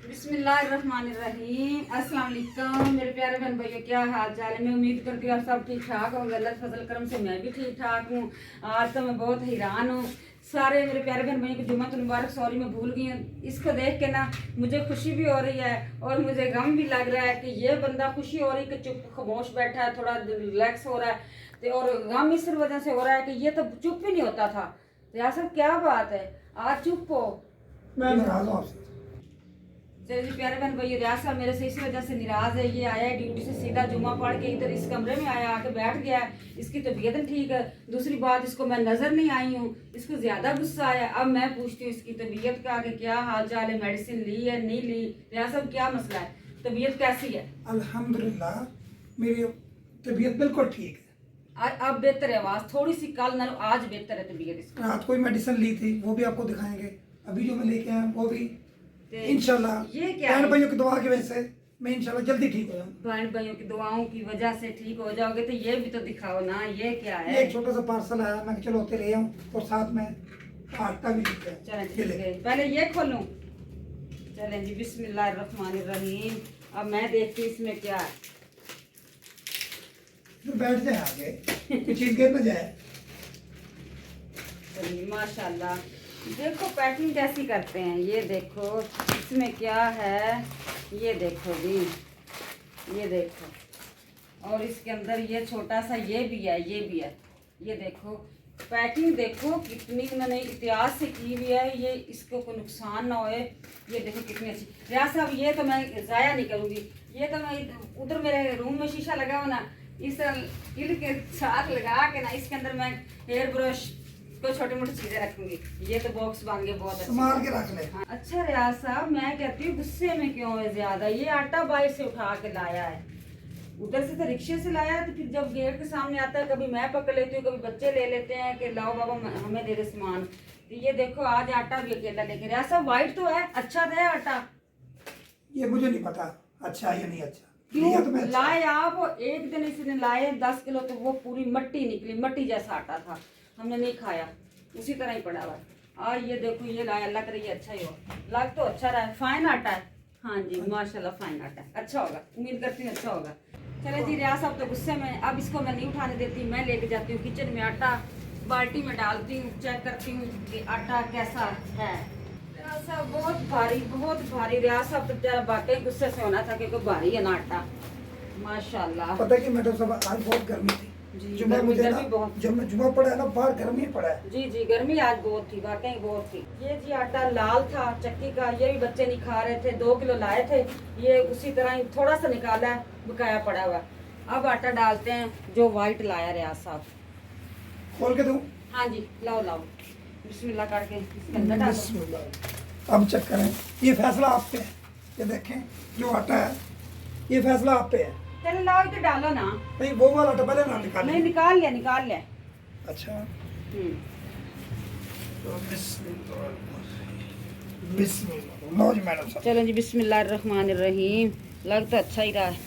बिस्मिल्लाहिर्रहमानिर्रहीम। अस्सलाम वालेकुम मेरे प्यारे बहन भाइयों, क्या हाल चाल है। मैं उम्मीद करती हूँ आप सब ठीक ठाक होंगे। अल्लाह के फजल करम से मैं भी ठीक ठाक हूँ। आज तो मैं बहुत हैरान हूँ। सारे मेरे प्यारे बहन भाइयों को जुम्मतुल मुबारक। सॉरी मैं भूल गई हूँ। इसको देख के ना मुझे खुशी भी हो रही है और मुझे गम भी लग रहा है कि ये बंदा खुशी हो रही है कि चुप खामोश बैठा है, थोड़ा रिलैक्स हो रहा है, और गम इस वजह से हो रहा है कि ये तो चुप ही नहीं होता था। यार सब क्या बात है, आज चुप हो। मैं नाराज हूँ आपसे। चलिए जी प्यारे बहन भाई, रियाज साहब मेरे से इसी वजह से नाराज है। ये आया है ड्यूटी से सीधा जुम्मा पढ़ के इधर इस कमरे में आया, आके बैठ गया है। इसकी तबीयत ठीक है। दूसरी बात, इसको मैं नजर नहीं आई हूँ, इसको ज्यादा गुस्सा आया। अब मैं पूछती हूँ इसकी तबीयत का कि क्या हाल चाल है, मेडिसिन ली है नहीं ली। रियाज साहब क्या मसला है, तबीयत कैसी है? अल्हम्दुलिल्लाह मेरी तबीयत बिल्कुल ठीक है। अब बेहतर है, आवाज थोड़ी सी कल ना आज बेहतर है तबीयत इसकी। रात को ही मेडिसिन ली थी, वो भी आपको दिखाएंगे। अभी जो मैं लेके आया वो भी इंशाल्लाह ये क्या बहन है? भाइयों की दुआ की वजह से मैं इंशाल्लाह जल्दी ठीक हो जाऊंगा। बहन भाइयों की दुआओं की वजह से ठीक हो जाओगे तो ये भी तो दिखाओ ना, ये क्या है? ये एक छोटा सा पार्सल आया, मैं चलो होते ले आऊँ और साथ में आटा भी लेके आया। चलें ठीक है, पहले ये खोलूं। चलें जी, बिस्मिल्लाहिर्रहमानिर्रहीम। अब मैं देखती हूँ इसमें क्या है। तो बैठ जाए आगे, कोई चीज गिर न जाए। चलिए माशाल्लाह, देखो पैकिंग कैसी करते हैं। ये देखो इसमें क्या है, ये देखो जी, ये देखो। और इसके अंदर ये छोटा सा ये भी है, ये भी है। ये देखो पैकिंग, देखो कितनी मैंने इतिहास से की हुई है। ये इसको कोई नुकसान ना होए। ये देखो कितनी अच्छी। रियाज साहब ये तो मैं ज़ाया नहीं करूँगी। ये तो मैं उधर मेरे रूम में शीशा लगा हुआ ना, इस किल के साथ लगा के ना इसके अंदर मैं हेयर ब्रश तो छोटी मोटी चीजें रखूंगी। ये तो बॉक्स बन गए बहुत अच्छे। संभाल के रख ले। हाँ, अच्छा रियाज साहब मैं कहती हूँ गुस्से में क्यों है ज्यादा। ये आटा बाहर से उठा के लाया है, उधर से तो रिक्शे से लाया है। तो फिर जब गेट के सामने आता है, कभी मैं पकड़ लेती हूँ, कभी बच्चे ले लेते हैं कि लाओ बाबा हमें दे दे सामान। तो ये देखो आज आटा भी अकेला लेके। रियाज साहब व्हाइट तो है, अच्छा तो है आटा। ये मुझे नहीं पता अच्छा या नहीं अच्छा। क्यों लिया तो मैं अच्छा। लाए आप? एक दिन इसने लाए 10 किलो, तो वो पूरी मट्टी निकली, मट्टी जैसा आटा था। हमने नहीं खाया, उसी तरह ही पड़ा हुआ। और ये देखो ये लाया, अल्लाह करे ये अच्छा ही हो। लग तो अच्छा रहा है, फाइन आटा है। हाँ जी माशाल्लाह फाइन आटा है, अच्छा होगा, उम्मीद करती हूँ अच्छा होगा। चले जी, रियाज साहब तो गुस्से में। अब इसको मैं नहीं उठाने देती, मैं लेके जाती हूँ किचन में। आटा बाल्टी में डालती हूँ, चेक करती हूँ कि आटा कैसा है। रियाज साहब बहुत भारी, बहुत भारी। रियाज साहब तो बेचारा वाकई गुस्से से होना था क्योंकि भारी है ना आटा माशाल्लाह। पता है कि मैडम साहब आज बहुत गर्मी थी जी, जुम्मा गर्मी मुझे ना, गर्मी बहुत। जब मैं जुम्मा पड़ा है ना बाहर गर्मी पड़ा है। जी जी गर्मी आज बहुत थी, वाकई बहुत थी। ये जी आटा लाल था चक्की का, ये भी बच्चे नहीं खा रहे थे। 2 किलो लाए थे, ये उसी तरह ही थोड़ा सा निकाला है, बकाया पड़ा हुआ। अब आटा डालते हैं जो व्हाइट लाया रियाज साहब। खोल के दूं? हाँ जी लाओ लाओ, बिस्मिल्लाह करके इसके अंदर डालो। बिस्मिल्लाह। अब चेक करें, ये फैसला आप पे है। ये देखें जो आटा है, ये फैसला आप पे है। चलो लाओ इधर डालो ना। नहीं वो वाला आटा पहले ना निकालें। नहीं निकाल लिया, निकाल लिया। अच्छा तो बिस्मिल्लाह। लो जी मैडम साहब। चलो जी, बिस्मिल्लाहिर्रहमानिर्रहीम। लग तो अच्छा ही रहा है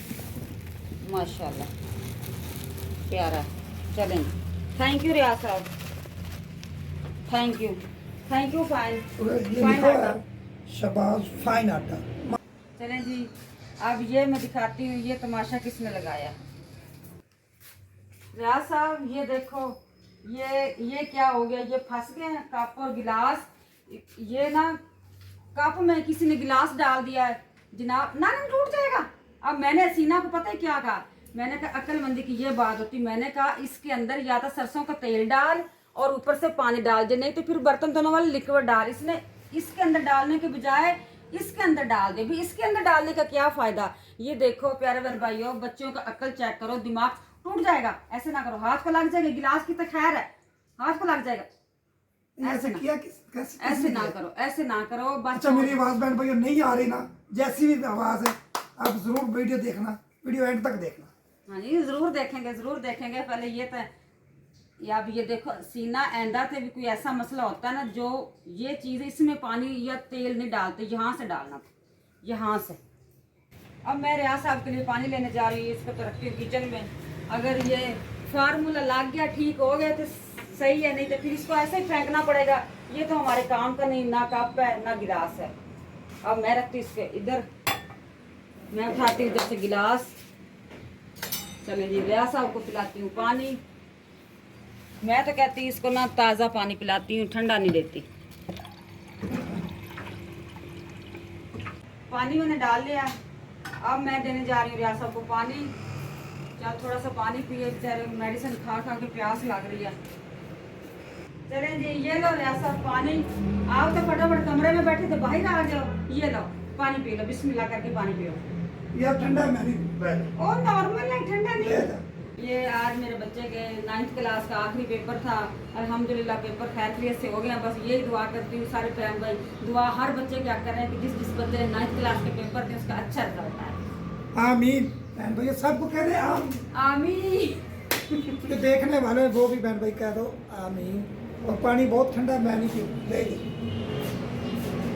माशाल्लाह, प्यारा। चलें, थैंक यू रियाज साहब, थैंक यू फाइन ये फाइन लिखा आटा। है शबाज फाइन आटा। चलें जी, अब ये मैं दिखाती हूँ ये तमाशा किसने लगाया। रियाज साहब ये देखो, ये क्या हो गया, ये फंस गए हैं कप और गिलास। ये ना कप में किसी ने गिलास डाल दिया है जनाब, ना ना टूट जाएगा। अब मैंने हसीना को पता है क्या कहा, मैंने कहा अक्लमंदी की ये बात होती। मैंने कहा इसके अंदर या तो सरसों का तेल डाल और ऊपर से पानी डाल दे, नहीं तो फिर बर्तन धोने वाले लिक्विड डाल। इसने इसके अंदर डालने के बजाय इसके अंदर डाल दे। भी इसके अंदर डालने का क्या फायदा। ये देखो प्यारे बहन भाइयों, बच्चों का अक्ल चेक करो, दिमाग टूट जाएगा। ऐसे ना करो, हाथ को लग जाएगा। गिलास की तो खैर है, हाथ को लग जाएगा। ऐसे ना- किया कैसे ऐसे ना करो, ऐसे ना करो बस। अच्छा मेरी आवाज बहन भाइयों नहीं आ रही ना, जैसी भी आवाज है आप जरूर वीडियो देखना, वीडियो एंड तक देखना। हाँ जी जरूर देखेंगे, जरूर देखेंगे। पहले ये तो या अब ये देखो सीना एंदा से भी कोई ऐसा मसला होता है ना, जो ये चीज़ इसमें पानी या तेल नहीं डालते, यहाँ से डालना था, यहाँ से। अब मैं रियाज साहब के लिए पानी लेने जा रही हूँ, इसको तो रखती हूँ किचन में। अगर ये फार्मूला लग गया, ठीक हो गया तो सही है, नहीं तो फिर इसको ऐसे ही फेंकना पड़ेगा। ये तो हमारे काम का नहीं, ना कप है ना गिलास है। अब मैं रखती हूँ इसके इधर, मैं उठाती हूँ इधर से गिलास। चले जी, रियाज साहब को पिलाती हूँ पानी। मैं तो कहती हूँ इसको ना ताज़ा पानी पिलाती हूँ, ठंडा नहीं देती। पानी मैंने डाल लिया। अब मैं देने जा रही हूँ रियाज साहब को पानी। चल थोड़ा सा पानी पिए, बेचारे मेडिसिन खा खा के प्यास लग रही है। चलें जी, ये लो रियाज साहब पानी। आओ तो फटाफट, कमरे में बैठे तो बाहर आ जाओ। ये लो पानी पी लो, बिस्मिल्लाह करके पानी पियो। यार ठंडा मैं नहीं, और नॉर्मल है, ठंडा ले नहीं। जा। ये आज मेरे बच्चे के 9th क्लास का आखिरी पेपर था। अल्हम्दुलिल्लाह पेपर खैरियत से हो गया। बस यही दुआ करती हूँ सारे बहन भाई, दुआ हर बच्चे क्या कर रहे हैं कि जिस जिस बच्चे ने 9th क्लास के पेपर थे उसका अच्छा रिजल्ट आए। आमीन। बहन भाई सबको कह दे आमीन। जो देखने वाले हैं वो भी बहन भाई कह दो आमीन। और पानी बहुत ठंडा, मैं नहीं पीऊँ, ले ली।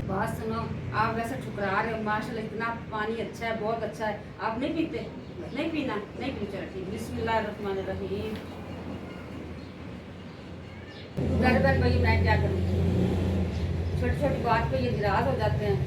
बात सुनो, आप वैसे ठुकरा रहे हो, माशाल्लाह इतना पानी अच्छा है, बहुत अच्छा है। आप नहीं पीते? नहीं पीना, नहीं पी, चलो ठीक। बिस्मिल्लाहिर्रहमानिर्रहीम। बहन भाई मैं क्या करूँ, छोटी छोटी बात पे ये निराश हो जाते हैं।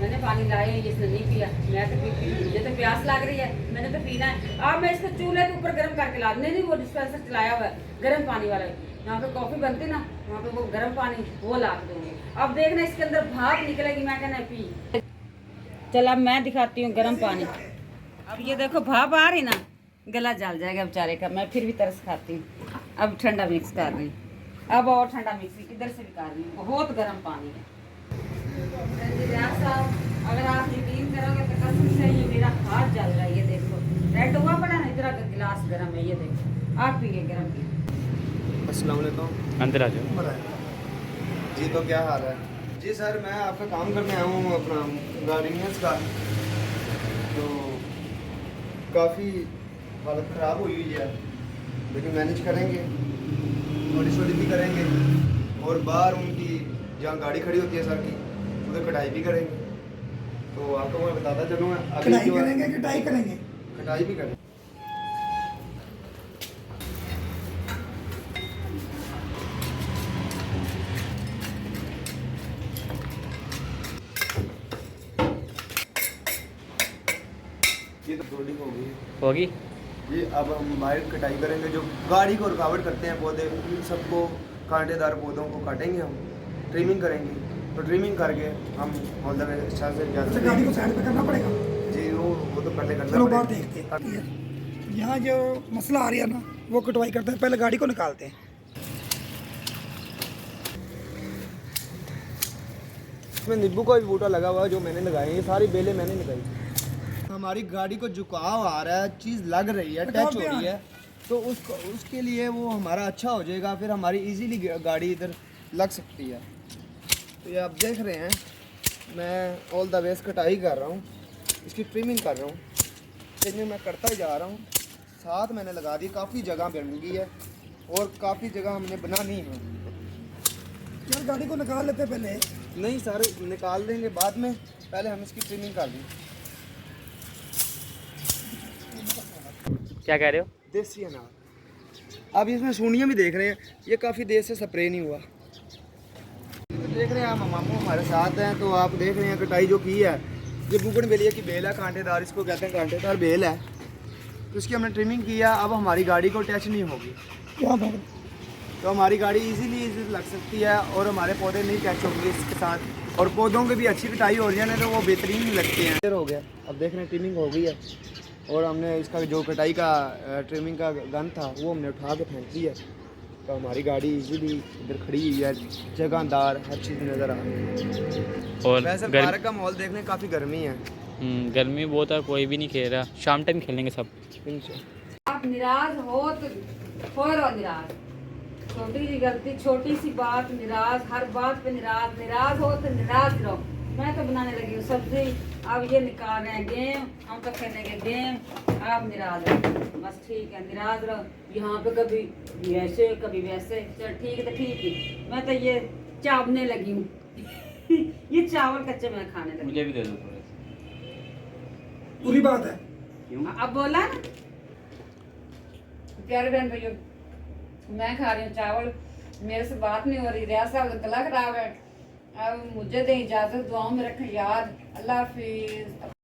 मैंने पानी लाया, इसने नहीं पिया, मैं तो पी, मुझे तो प्यास लग रही है, मैंने तो पीना है। अब मैं इसको चूल्हे के ऊपर गर्म करके ला, नहीं वो डिस्पेंसर चलाया हुआ है गर्म पानी वाला, यहाँ पे कॉफी बनती ना, वहाँ पे वो गर्म पानी वो ला दूंगी। अब देखना इसके अंदर भाप निकलेगी, मैं कहना पी। चल अब मैं दिखाती हूँ गर्म पानी। अब ये देखो भाप आ रही ना, गला जल जाएगा बेचारे का। मैं फिर भी तरस खाती हूँ। अब ठंडा मिक्स कर रही हूँ, अब और ठंडा मिक्स इधर से भी कर रही हूँ। बहुत गर्म पानी है। रियाज साहब, अगर आप यकीन करोगे तो कसम से ये मेरा हाथ जल रहा है। ये देखो रेड हुआ पड़ा ना, इधर का गिलास गर्म है। ये देखो, आप पिए गर्म पिए। अस्सलाम वालेकुम। अंदर आ जाओ। बताए जी तो क्या हाल है? जी सर, मैं आपका काम करने आया हूँ अपना गार्डनियर्स का। तो काफ़ी हालत ख़राब हुई हुई है, लेकिन मैनेज करेंगे, थोड़ी छोटी भी करेंगे। और बाहर उनकी जहाँ गाड़ी खड़ी होती है सर की, उधर कटाई भी करेंगे। तो आपको मैं बताता चलूँ, अभी कटाई जो है- करेंगे, कटाई करेंगे। कटाई भी करेंगे। ये तो थोड़ी हो गई होगी। जी। अब हम बाहर कटाई करेंगे, जो गाड़ी को रुकावट करते हैं पौधे, उन सबको कांटेदार पौधों को काटेंगे हम, ट्रिमिंग करेंगे। तो ट्रिमिंग करके हम मतलब अच्छा से अच्छा, ज़्यादा गाड़ी को साइड पे करना पड़ेगा। जी वो तो पहले करना चलो बाहर पड़ेगा। देखते हैं। यहाँ जो मसला आ रही है ना, वो कटवाई करते हैं, पहले गाड़ी को निकालते हैं। इसमें नींबू का भी बूटा लगा हुआ है, जो मैंने लगाए हैं। ये सारी बेलें मैंने लगाई। हमारी गाड़ी को झुकाव आ रहा है, चीज़ लग रही है, टच हो रही है, तो उसके लिए वो हमारा अच्छा हो जाएगा, फिर हमारी इजीली गाड़ी इधर लग सकती है। तो ये आप देख रहे हैं, मैं ऑल द वेज कटाई कर रहा हूँ, इसकी ट्रिमिंग कर रहा हूँ। ट्रिमिंग मैं करता ही जा रहा हूँ, साथ मैंने लगा दी। काफ़ी जगह बन गई है और काफ़ी जगह हमने बनानी है। यार गाड़ी को निकाल लेते पहले। नहीं सर, निकाल देंगे बाद में, पहले हम इसकी ट्रिमिंग कर दें। क्या कह रहे हो? देसी अनार। अब इसमें सूनियाँ भी देख रहे हैं, ये काफ़ी देर से स्प्रे नहीं हुआ। देख रहे हैं आप, मामू हमारे साथ हैं। तो आप देख रहे हैं कटाई जो की है, ये बुगनवेलिया की बेल है, कांटेदार इसको कहते हैं, कांटेदार बेल है। तो इसकी हमने ट्रिमिंग किया। अब हमारी गाड़ी को टच नहीं होगी, यहाँ पर तो हमारी गाड़ी इजीली लग सकती है और हमारे पौधे नहीं टच होंगे इसके साथ। और पौधों की भी अच्छी कटाई हो रही है ना, तो वो बेहतरीन लगते हैं। हो गया, अब देख रहे हैं ट्रिमिंग हो गई है। और हमने इसका जो कटाई का ट्रिमिंग का गन था, वो हमने उठा के फेंक दिया। तो हमारी गाड़ी इजीली इधर खड़ी हुई है, जगहदार, हर चीज़ नज़र आ रही है। और वैसे पार्क का माहौल देखने काफ़ी गर्मी है। गर्मी बहुत है, कोई भी नहीं खेल रहा। शाम टाइम खेलेंगे सब। आप निराश हो तो हो रहो निराश। छोटी सी गलती, छोटी सी बात, निराश, हर बात पे निराश। निराश हो तो निराश रहो। मैं तो बनाने लगी हूँ सब्जी, अब ये निकाल रहे हैं गेम, हम तो खेलेंगे गेम, आप निराश रहो। बस ठीक है, निराश रहो। यहाँ पे कभी ऐसे कभी वैसे, चल ठीक है तो ठीक है। मैं तो ये चावने लगी हूँ ये चावल कच्चे मैं खाने लगी। मुझे भी दे दो थोड़े। पूरी बात है। अब बोला ना प्यारे बहन भैया, मैं खा रही हूँ चावल, मेरे से बात नहीं हो रही। रियाज साहब का गला खराब है, अब मुझे दें इजाज़त, दुआओं में रखें याद। अल्लाह हाफिज़।